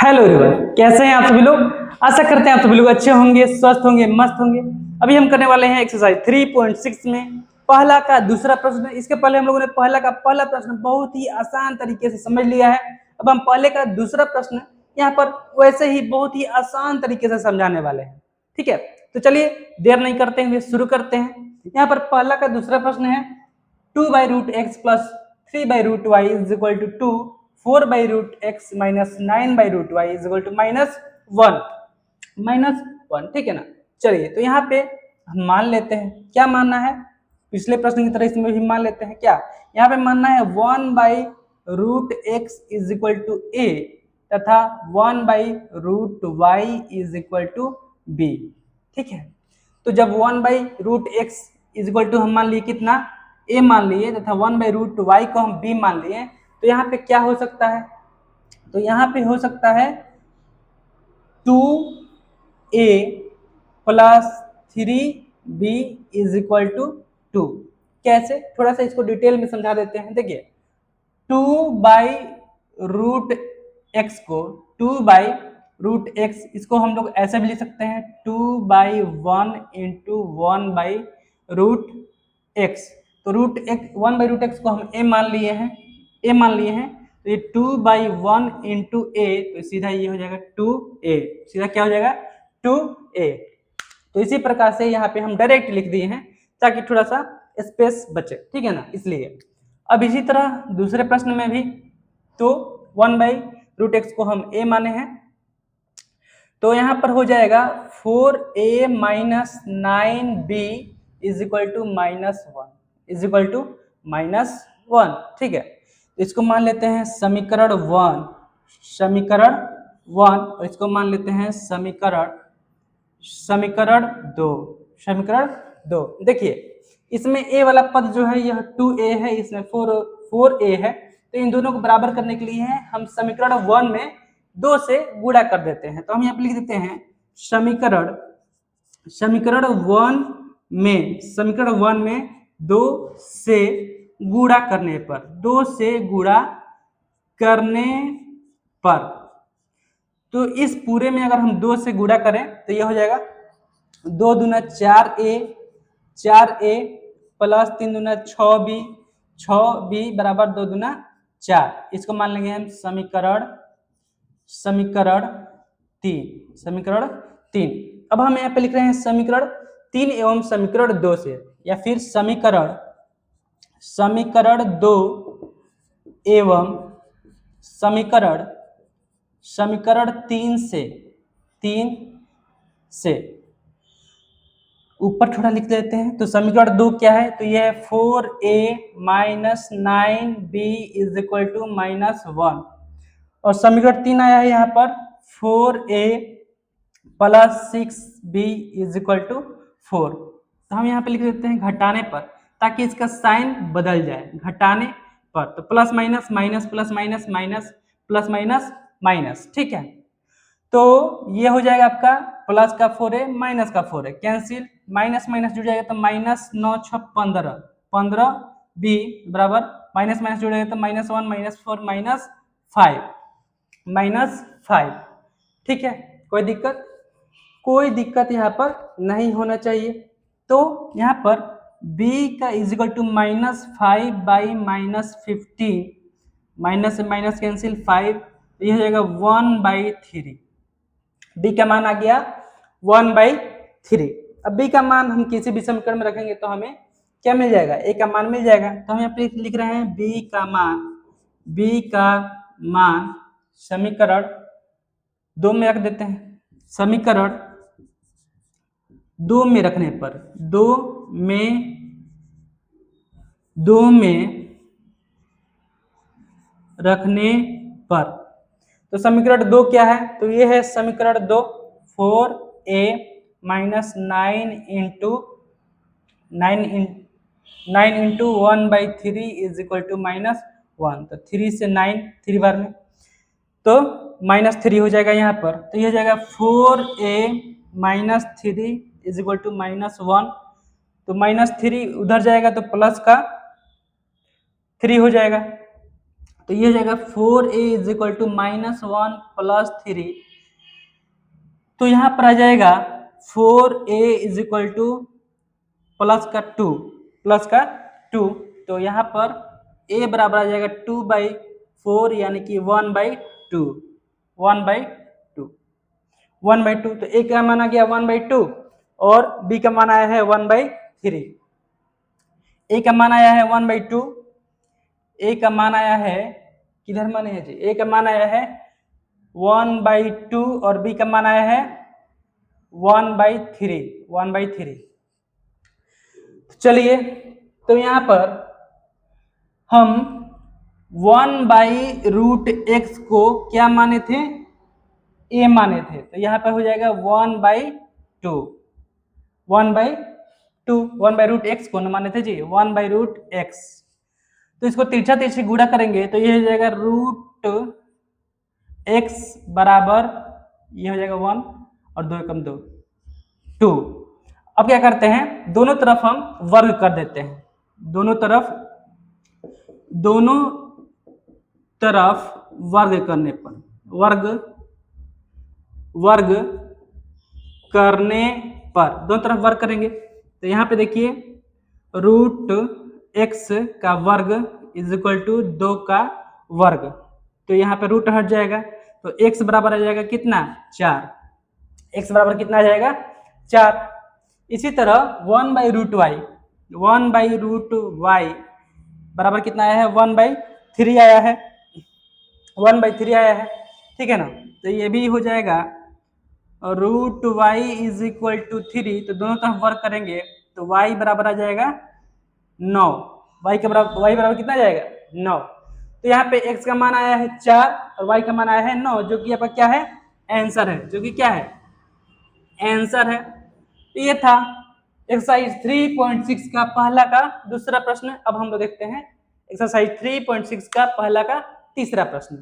Hello everyone, कैसे हैं आप सभी लोग। आशा करते हैं आप सभी लोग अच्छे होंगे, स्वस्थ होंगे, मस्त होंगे। अभी हम करने वाले हैं एक्सरसाइज 3.6 में पहला का दूसरा प्रश्न। इसके पहले हम लोगों ने पहला का पहला प्रश्न बहुत ही आसान तरीके से समझ लिया है। अब हम पहले का दूसरा प्रश्न यहाँ पर वैसे ही बहुत ही आसान तरीके से समझाने वाले हैं। ठीक है, तो चलिए देर नहीं करते हुए शुरू करते हैं। यहाँ पर पहला का दूसरा प्रश्न है 2/√x plus 3/√y is equal to 2, 4/√x minus 9/√y is equal to -1। ठीक है ना। चलिए तो यहाँ पे हम मान लेते हैं, क्या मानना है, पिछले प्रश्न की तरह इसमें भी मान लेते हैं। क्या यहाँ पे मानना है 1/√x is equal to a तथा 1/√y is equal to b। ठीक है, तो जब 1/√x इज इक्वल टू हम मान लिए कितना, a मान लिए, तथा 1/√y को हम b मान लिए, तो यहाँ पे क्या हो सकता है, तो यहाँ पे हो सकता है 2a plus 3b is equal to 2। कैसे, थोड़ा सा इसको डिटेल में समझा देते हैं। देखिए 2/√x को 2/√x इसको हम लोग ऐसे भी लिख सकते हैं 2/1 इंटू 1/√x। तो √1/√x को हम a मान लिए हैं, तो ये 2/1 इंटू a, तो सीधा ये हो जाएगा 2a। सीधा क्या हो जाएगा 2a। तो इसी प्रकार से यहाँ पे हम डायरेक्ट लिख दिए हैं ताकि थोड़ा सा स्पेस बचे। ठीक है ना, इसलिए। अब इसी तरह दूसरे प्रश्न में भी तो 1/√x को हम a माने हैं, तो यहाँ पर हो जाएगा 4a minus 9b is equal to -1। ठीक है, इसको मान लेते हैं समीकरण 1, और इसको मान लेते हैं समीकरण 2। देखिए इसमें a वाला पद जो है यह 2a है, इसमें 4a है, तो इन दोनों को बराबर करने के लिए हम समीकरण 1 में 2 से गुणा कर देते हैं। तो हम यहाँ पे लिख देते हैं समीकरण 1 में 2 से गुणा करने पर, तो इस पूरे में अगर हम 2 से गुणा करें तो यह हो जाएगा 2 दूना 4a प्लस 3 दूना 6b बराबर 2 दूना 4। इसको मान लेंगे हम समीकरण 3। अब हम यहाँ पे लिख रहे हैं समीकरण 3 एवं समीकरण 2 से, या फिर समीकरण 2 एवं समीकरण 3 से ऊपर थोड़ा लिख देते हैं। तो समीकरण 2 क्या है, तो यह है 4a minus 9b is equal to -1, और समीकरण 3 आया है यहाँ पर 4a plus 6b is equal to 4। तो हम यहाँ पे लिख देते हैं घटाने पर, ताकि इसका साइन बदल जाए। घटाने पर तो plus minus minus plus minus minus plus minus minus. ठीक है, तो ये हो जाएगा आपका प्लस का 4a माइनस का 4a कैंसिल, माइनस माइनस जुड़ जाएगा तो -9 6 15b बराबर माइनस माइनस जुड़ जाएगा तो -1 -4 -5। ठीक है, कोई दिक्कत यहाँ पर नहीं होना चाहिए। तो यहाँ पर b का इज इक्वल टू -5/-15, माइनस से माइनस कैंसिल 5, तो यह हो जाएगा 1/3। b का मान आ गया 1/3। अब b का मान हम किसी भी समीकरण में रखेंगे तो हमें क्या मिल जाएगा, a का मान मिल जाएगा। तो हम यहाँ पे लिख रहे हैं b का मान समीकरण 2 में रख देते हैं। समीकरण 2 में रखने पर, 2 में रखने पर, तो समीकरण 2 क्या है, तो ये है समीकरण 2 4a minus 9 into 1/3 is equal to -1। तो 3 से 9 3 बार में, तो -3 हो जाएगा यहाँ पर। तो ये हो जाएगा 4a minus 3 is equal to -1। तो -3 उधर जाएगा तो प्लस का 3 हो जाएगा। तो ये हो जाएगा 4a is equal to -1 plus 3। तो यहाँ पर आ जाएगा 4a is equal two plus का 2 तो यहाँ पर a बराबर आ जाएगा 2/4 यानी कि 1/2 तो a का मान आ गया 1/2 और b का मान आया है 1/3। a का मान आया है 1/2, a का मान आया है किधर माने है जी, a का मान आया है 1/2 और b का मान आया है 1/3। चलिए तो यहाँ पर हम 1/√x को क्या माने थे, a माने थे, तो यहाँ पर हो जाएगा 1/2 1/√x को न माने थे जी 1/√x। तो इसको तिरछा तिरछी गुणा करेंगे तो ये हो जाएगा √x बराबर ये हो जाएगा 1 और 2 कम 2। अब क्या करते हैं, दोनों तरफ हम वर्ग कर देते हैं, दोनों तरफ वर्ग करने पर दोनों तरफ वर्ग करेंगे तो यहाँ पे देखिए √x का वर्ग इज इक्वल टू 2 का वर्ग, तो यहाँ पे रूट हट जाएगा तो x बराबर आ जाएगा कितना 4, x बराबर कितना आ जाएगा 4। इसी तरह 1/√y बराबर कितना आया है 1/3 आया है, 1/3 आया है, ठीक है ना। तो ये भी हो जाएगा √y इज इक्वल टू 3, तो दोनों तरफ वर्ग करेंगे तो y बराबर आ जाएगा 9, y बराबर कितना आ जाएगा 9। तो यहाँ पे x का मान आया है 4 और y का मान आया है 9 जो कि आपका क्या है आंसर है, जो कि क्या है आंसर है। तो ये था एक्सरसाइज 3.6 का पहला का दूसरा प्रश्न। अब हम लोग देखते हैं एक्सरसाइज 3.6 का पहला का तीसरा प्रश्न।